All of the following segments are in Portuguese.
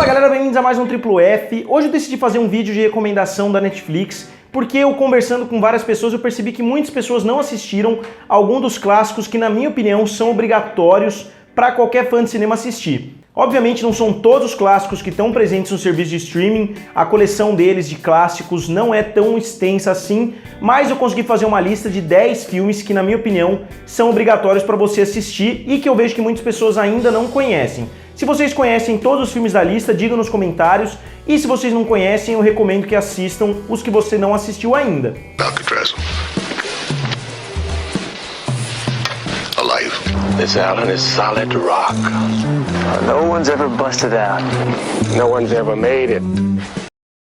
Fala galera, bem-vindos a mais um Triplo F. Hoje eu decidi fazer um vídeo de recomendação da Netflix, porque eu conversando com várias pessoas eu percebi que muitas pessoas não assistiram algum dos clássicos que, na minha opinião, são obrigatórios para qualquer fã de cinema assistir. Obviamente não são todos os clássicos que estão presentes no serviço de streaming, a coleção deles de clássicos não é tão extensa assim, mas eu consegui fazer uma lista de 10 filmes que, na minha opinião, são obrigatórios para você assistir e que eu vejo que muitas pessoas ainda não conhecem. Se vocês conhecem todos os filmes da lista, digam nos comentários, e se vocês não conhecem, eu recomendo que assistam os que você não assistiu ainda. This island is solid rock. No one's ever busted out. No one's ever made it.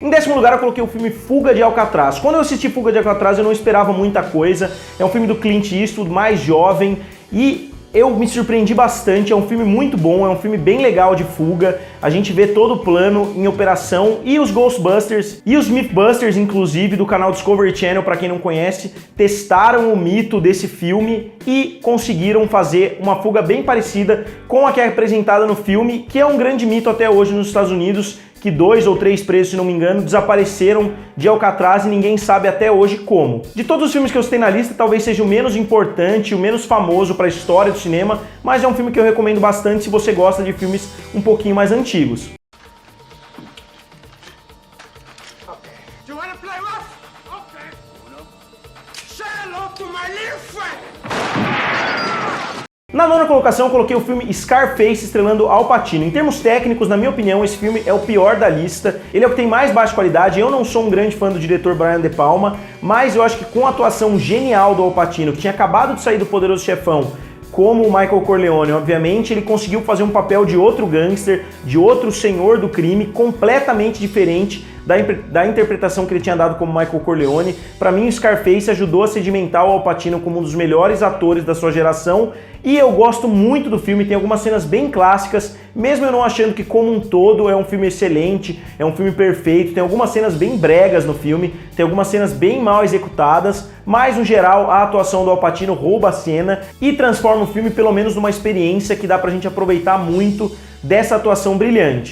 Em décimo lugar eu coloquei o filme Fuga de Alcatraz. Quando eu assisti Fuga de Alcatraz eu não esperava muita coisa. É um filme do Clint Eastwood, mais jovem, e eu me surpreendi bastante. É um filme muito bom, é um filme bem legal de fuga. A gente vê todo o plano em operação, e os Ghostbusters e os Mythbusters, inclusive, do canal Discovery Channel, para quem não conhece, testaram o mito desse filme e conseguiram fazer uma fuga bem parecida com a que é apresentada no filme, que é um grande mito até hoje nos Estados Unidos, que 2 ou 3 presos, se não me engano, desapareceram de Alcatraz e ninguém sabe até hoje como. De todos os filmes que eu citei na lista, talvez seja o menos importante, o menos famoso para a história do cinema, mas é um filme que eu recomendo bastante se você gosta de filmes um pouquinho mais antigos. Na nona colocação eu coloquei o filme Scarface, estrelando Al Pacino. Em termos técnicos, na minha opinião, esse filme é o pior da lista. Ele é o que tem mais baixa qualidade. Eu não sou um grande fã do diretor Brian De Palma, mas eu acho que com a atuação genial do Al Pacino, que tinha acabado de sair do Poderoso Chefão, como o Michael Corleone, obviamente, ele conseguiu fazer um papel de outro gangster, de outro senhor do crime, completamente diferente da interpretação que ele tinha dado como Michael Corleone. Para mim, o Scarface ajudou a sedimentar o Al Pacino como um dos melhores atores da sua geração, e eu gosto muito do filme. Tem algumas cenas bem clássicas, mesmo eu não achando que como um todo é um filme excelente, é um filme perfeito. Tem algumas cenas bem bregas no filme, tem algumas cenas bem mal executadas, mas no geral a atuação do Al Pacino rouba a cena e transforma o filme pelo menos numa experiência que dá pra gente aproveitar muito dessa atuação brilhante.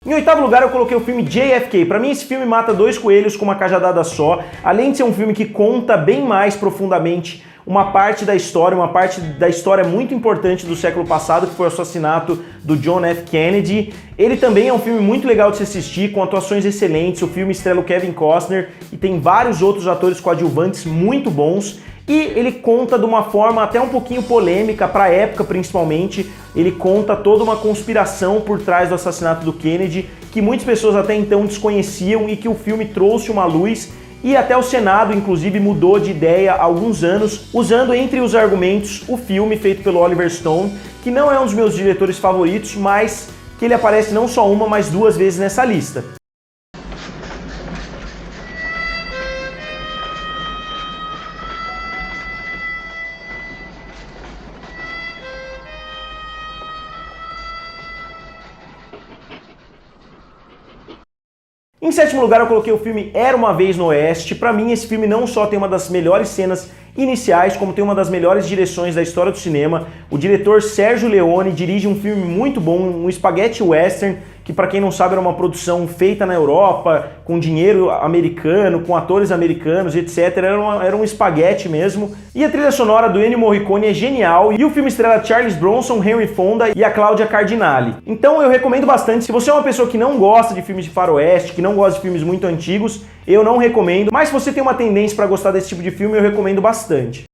Em oitavo lugar eu coloquei o filme JFK. Para mim esse filme mata dois coelhos com uma cajadada só, além de ser um filme que conta bem mais profundamente uma parte da história muito importante do século passado, que foi o assassinato do John F. Kennedy. Ele também é um filme muito legal de se assistir, com atuações excelentes. O filme estrela o Kevin Costner e tem vários outros atores coadjuvantes muito bons. E ele conta de uma forma até um pouquinho polêmica, para a época principalmente. Ele conta toda uma conspiração por trás do assassinato do Kennedy, que muitas pessoas até então desconheciam e que o filme trouxe uma luz. E até o Senado, inclusive, mudou de ideia há alguns anos, usando entre os argumentos o filme feito pelo Oliver Stone, que não é um dos meus diretores favoritos, mas que ele aparece não só uma, mas 2 vezes nessa lista. Em sétimo lugar eu coloquei o filme Era Uma Vez no Oeste. Pra mim esse filme não só tem uma das melhores cenas iniciais, como tem uma das melhores direções da história do cinema. O diretor Sergio Leone dirige um filme muito bom, um spaghetti western, que para quem não sabe era uma produção feita na Europa, com dinheiro americano, com atores americanos, etc. Era um espaguete mesmo. E a trilha sonora do Ennio Morricone é genial, e o filme estrela Charles Bronson, Henry Fonda e a Cláudia Cardinale. Então eu recomendo bastante. Se você é uma pessoa que não gosta de filmes de faroeste, que não gosta de filmes muito antigos, eu não recomendo. Mas se você tem uma tendência para gostar desse tipo de filme, eu recomendo bastante.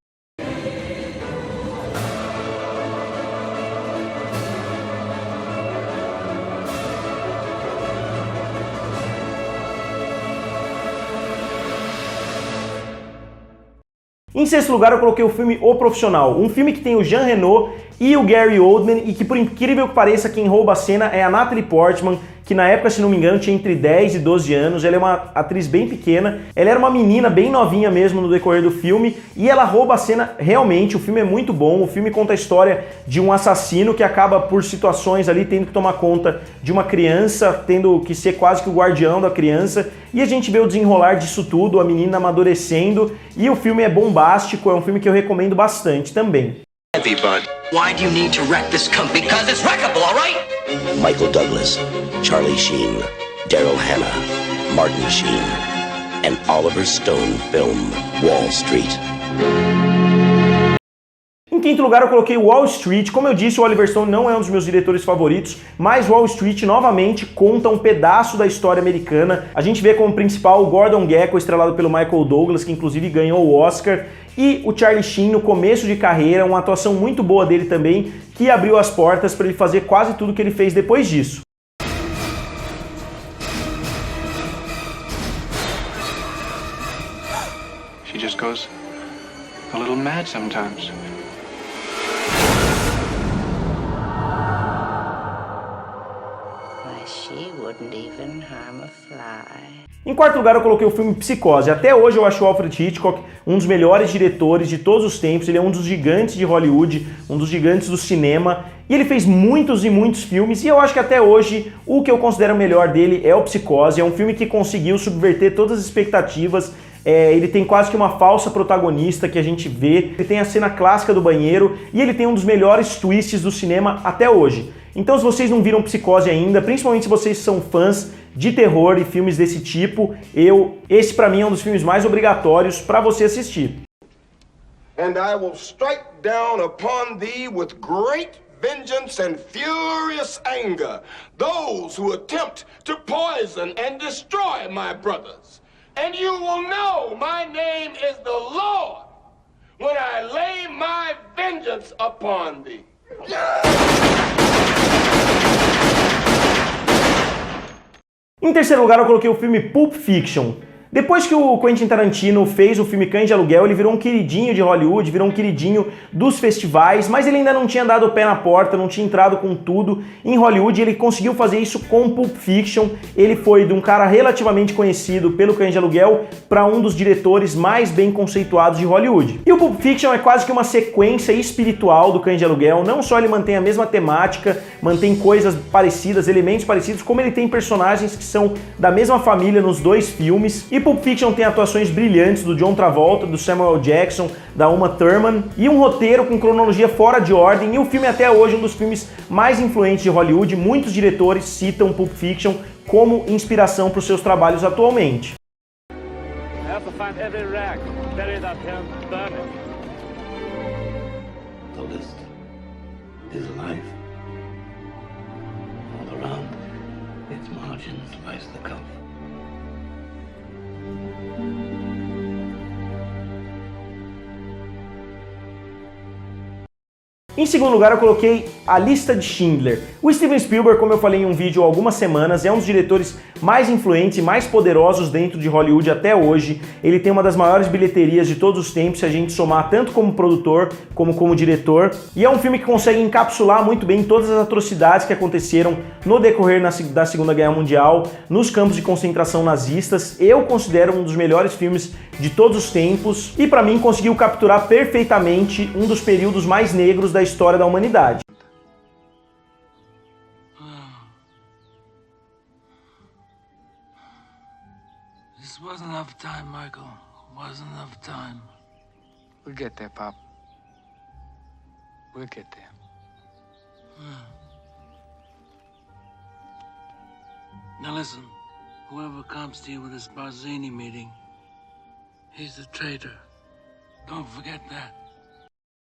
Em sexto lugar eu coloquei o filme O Profissional, um filme que tem o Jean Reno e o Gary Oldman, e que, por incrível que pareça, quem rouba a cena é a Natalie Portman, que na época, se não me engano, tinha entre 10 e 12 anos. Ela é uma atriz bem pequena, ela era uma menina bem novinha mesmo no decorrer do filme, e ela rouba a cena realmente. O filme é muito bom, o filme conta a história de um assassino que acaba por situações ali tendo que tomar conta de uma criança, tendo que ser quase que o guardião da criança, e a gente vê o desenrolar disso tudo, a menina amadurecendo, e o filme é bombástico, é um filme que eu recomendo bastante também. Heavy, bud. Why do you need to wreck this company? Because it's wreckable, all right? Michael Douglas, Charlie Sheen, Daryl Hannah, Martin Sheen, and Oliver Stone film Wall Street. Em quinto lugar eu coloquei Wall Street. Como eu disse, o Oliver Stone não é um dos meus diretores favoritos, mas Wall Street novamente conta um pedaço da história americana. A gente vê como principal o Gordon Gekko, estrelado pelo Michael Douglas, que inclusive ganhou o Oscar, e o Charlie Sheen no começo de carreira, uma atuação muito boa dele também, que abriu as portas para ele fazer quase tudo que ele fez depois disso. She just goes a little mad sometimes. She wouldn't even harm a fly. Em quarto lugar eu coloquei o filme Psicose. Até hoje eu acho o Alfred Hitchcock um dos melhores diretores de todos os tempos. Ele é um dos gigantes de Hollywood, um dos gigantes do cinema. E ele fez muitos e muitos filmes, e eu acho que até hoje o que eu considero melhor dele é o Psicose. É um filme que conseguiu subverter todas as expectativas. Ele tem quase que uma falsa protagonista que a gente vê. Ele tem a cena clássica do banheiro e ele tem um dos melhores twists do cinema até hoje. Então, se vocês não viram Psicose ainda, principalmente se vocês são fãs de terror e filmes desse tipo, esse pra mim é um dos filmes mais obrigatórios pra você assistir. And I will strike down upon thee with great vengeance and furious anger those who attempt to poison and destroy my brothers. And you will know my name is the Lord when I lay my vengeance upon thee. Em terceiro lugar eu coloquei o filme Pulp Fiction. Depois que o Quentin Tarantino fez o filme Cães de Aluguel, ele virou um queridinho de Hollywood, virou um queridinho dos festivais, mas ele ainda não tinha dado o pé na porta, não tinha entrado com tudo em Hollywood, e ele conseguiu fazer isso com Pulp Fiction. Ele foi de um cara relativamente conhecido pelo Cães de Aluguel para um dos diretores mais bem conceituados de Hollywood. E o Pulp Fiction é quase que uma sequência espiritual do Cães de Aluguel. Não só ele mantém a mesma temática, mantém coisas parecidas, elementos parecidos, como ele tem personagens que são da mesma família nos dois filmes. E Pulp Fiction tem atuações brilhantes do John Travolta, do Samuel Jackson, da Uma Thurman, e um roteiro com cronologia fora de ordem, e o filme é até hoje um dos filmes mais influentes de Hollywood. Muitos diretores citam Pulp Fiction como inspiração para os seus trabalhos atualmente. The list is life. All around its margins lies the gulf. Em segundo lugar eu coloquei A Lista de Schindler. O Steven Spielberg, como eu falei em um vídeo há algumas semanas, é um dos diretores mais influentes e mais poderosos dentro de Hollywood até hoje. Ele tem uma das maiores bilheterias de todos os tempos, se a gente somar tanto como produtor como como diretor. E é um filme que consegue encapsular muito bem todas as atrocidades que aconteceram no decorrer da Segunda Guerra Mundial, nos campos de concentração nazistas. Eu considero um dos melhores filmes de todos os tempos e para mim conseguiu capturar perfeitamente um dos períodos mais negros da história da humanidade. This wasn't enough time, Michael. Wasn't enough time. We'll get there, Pop. We'll get there. Now listen, whoever comes to you with this Barzini meeting, he's a traitor. Don't forget that.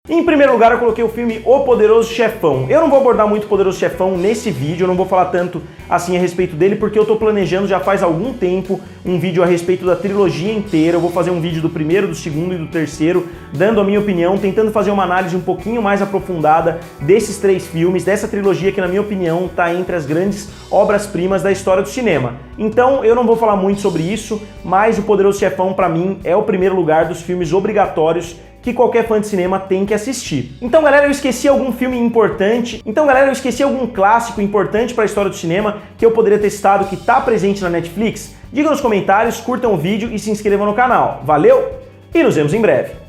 Em primeiro lugar eu coloquei o filme O Poderoso Chefão. Eu não vou abordar muito o Poderoso Chefão nesse vídeo, eu não vou falar tanto assim a respeito dele, porque eu tô planejando já faz algum tempo um vídeo a respeito da trilogia inteira. Eu vou fazer um vídeo do primeiro, do segundo e do terceiro, dando a minha opinião, tentando fazer uma análise um pouquinho mais aprofundada desses três filmes, dessa trilogia que na minha opinião tá entre as grandes obras-primas da história do cinema. Então eu não vou falar muito sobre isso, mas O Poderoso Chefão pra mim é o primeiro lugar dos filmes obrigatórios que qualquer fã de cinema tem que assistir. Então, galera, eu esqueci algum filme importante. Então, galera, eu esqueci algum clássico importante para a história do cinema que eu poderia ter citado que tá presente na Netflix? Diga nos comentários, curtam o vídeo e se inscrevam no canal. Valeu e nos vemos em breve.